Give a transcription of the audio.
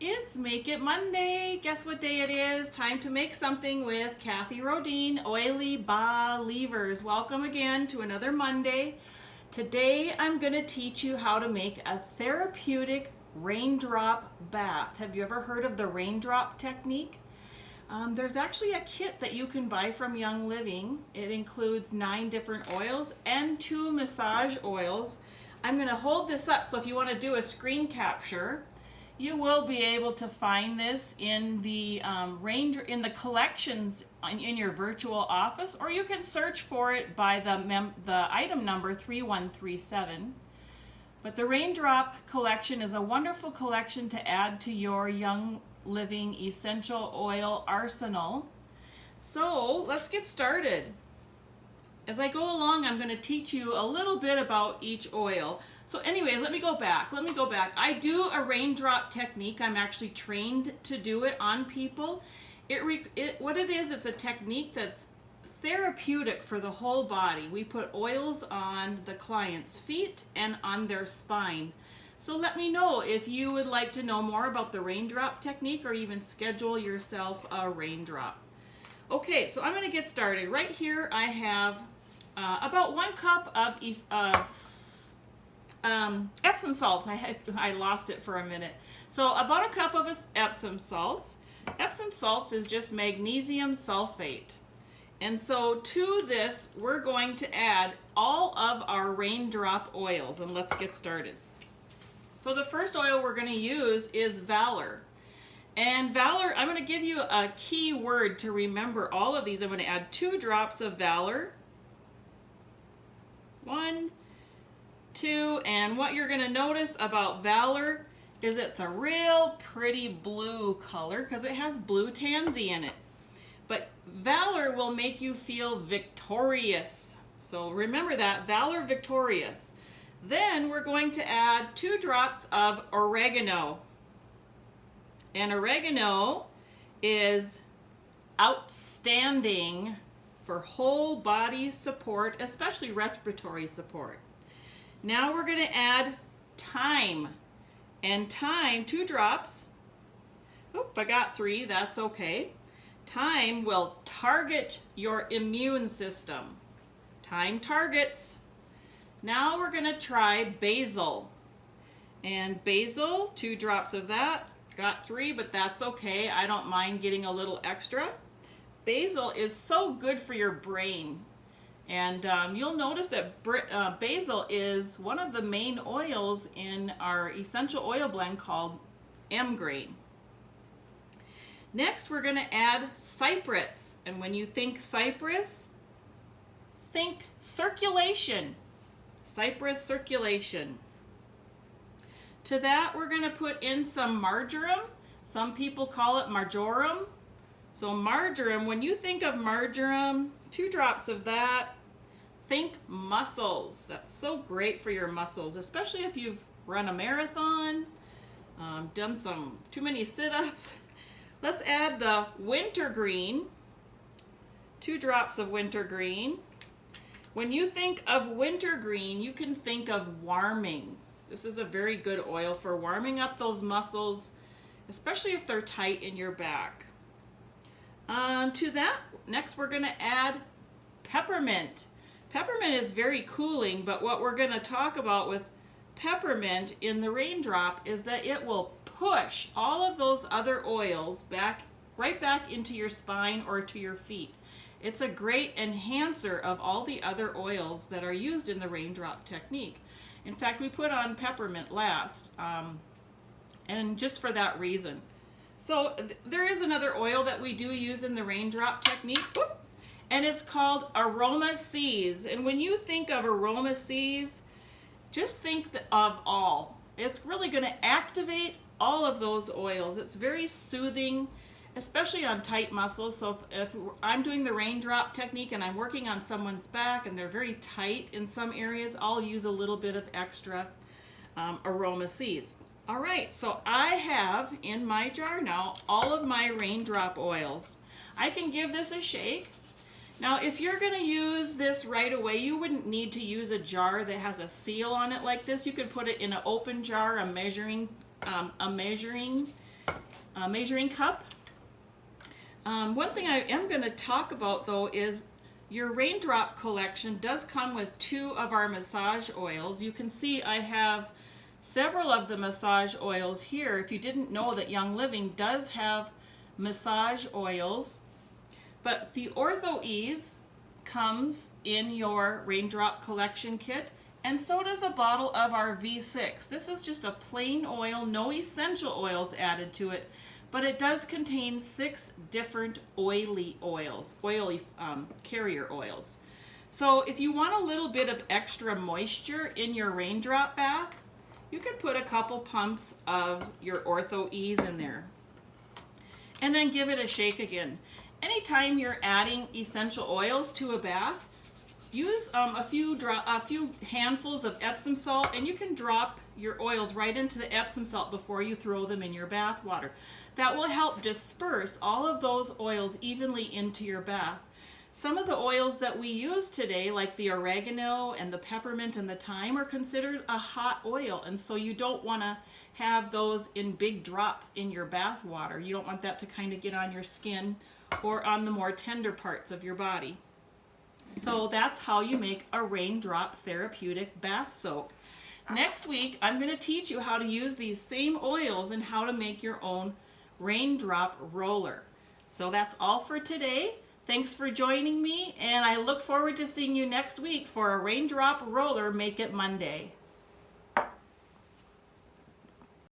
It's Make It Monday. Guess what day it is? Time to make something with Kathy Rodine, Oily Baa-lievers. Welcome again to another Monday. Today I'm going to teach you how to make a therapeutic raindrop bath. Have you ever heard of the raindrop technique? There's actually a kit that you can buy from Young Living. It includes 9 different oils and 2 massage oils. I'm going to hold this up so if you want to do a screen capture, you will be able to find this in the collections in your virtual office, or you can search for it by the item number 3137. But the Raindrop collection is a wonderful collection to add to your Young Living essential oil arsenal. So let's get started. As I go along, I'm going to teach you a little bit about each oil. So anyways, let me go back. I do a raindrop technique. I'm actually trained to do it on people. What it is, it's a technique that's therapeutic for the whole body. We put oils on the client's feet and on their spine. So let me know if you would like to know more about the raindrop technique or even schedule yourself a raindrop. Okay, so I'm going to get started. Right here I have about 1 cup of Epsom salts. I lost it for a minute. So about a cup of Epsom salts. Epsom salts is just magnesium sulfate. And so to this, we're going to add all of our raindrop oils, and let's get started. So the first oil we're going to use is Valor. And Valor, I'm going to give you a key word to remember all of these. I'm going to add 2 drops of Valor. 1, 2, and what you're going to notice about Valor is it's a real pretty blue color because it has blue tansy in it. But Valor will make you feel victorious. So remember that, Valor victorious. Then we're going to add 2 drops of oregano. And oregano is outstanding for whole body support, especially respiratory support. Now we're going to add thyme. And thyme, 2 drops. Oop, I got 3, that's okay. Thyme will target your immune system. Thyme targets. Now we're going to try basil. And basil, 2 drops of that. Got 3, but that's okay. I don't mind getting a little extra. Basil is so good for your brain. And you'll notice that basil is one of the main oils in our essential oil blend called M-grain. Next, we're going to add cypress. And when you think cypress, think circulation. Cypress circulation. To that, we're going to put in some marjoram. Some people call it marjoram. So marjoram, when you think of marjoram, 2 drops of that. Think muscles. That's so great for your muscles, especially if you've run a marathon, done some too many sit-ups. Let's add the wintergreen. 2 drops of wintergreen. When you think of wintergreen, you can think of warming. This is a very good oil for warming up those muscles, especially if they're tight in your back. To that, next we're going to add peppermint. Peppermint is very cooling, but what we're going to talk about with peppermint in the raindrop is that it will push all of those other oils right back into your spine or to your feet. It's a great enhancer of all the other oils that are used in the raindrop technique. In fact, we put on peppermint last, and just for that reason. So there is another oil that we do use in the raindrop technique, and it's called Aroma Siez. And when you think of Aroma Siez, just think of all. It's really going to activate all of those oils. It's very soothing, especially on tight muscles. So if I'm doing the raindrop technique and I'm working on someone's back and they're very tight in some areas, I'll use a little bit of extra Aroma Siez. All right, so I have in my jar now all of my raindrop oils. I can give this a shake. Now, if you're going to use this right away, you wouldn't need to use a jar that has a seal on it like this. You could put it in an open jar, a measuring measuring cup. One thing I am going to talk about though is your Raindrop collection does come with 2 of our massage oils. You can see I have several of the massage oils here. If you didn't know that Young Living does have massage oils, but the Ortho Ease comes in your Raindrop collection kit, and so does a bottle of our V6. This is just a plain oil, no essential oils added to it, but it does contain 6 different oily oils, carrier oils. So if you want a little bit of extra moisture in your Raindrop bath, you can put a couple pumps of your Ortho Ease in there. And then give it a shake again. Anytime you're adding essential oils to a bath, use a few handfuls of Epsom salt, and you can drop your oils right into the Epsom salt before you throw them in your bath water. That will help disperse all of those oils evenly into your bath. Some of the oils that we use today, like the oregano and the peppermint and the thyme, are considered a hot oil, and so you don't want to have those in big drops in your bath water. You don't want that to kind of get on your skin or on the more tender parts of your body. So that's how you make a Raindrop Therapeutic Bath Soak. Next week, I'm going to teach you how to use these same oils and how to make your own Raindrop Roller. So that's all for today. Thanks for joining me, and I look forward to seeing you next week for a Raindrop Roller Make It Monday.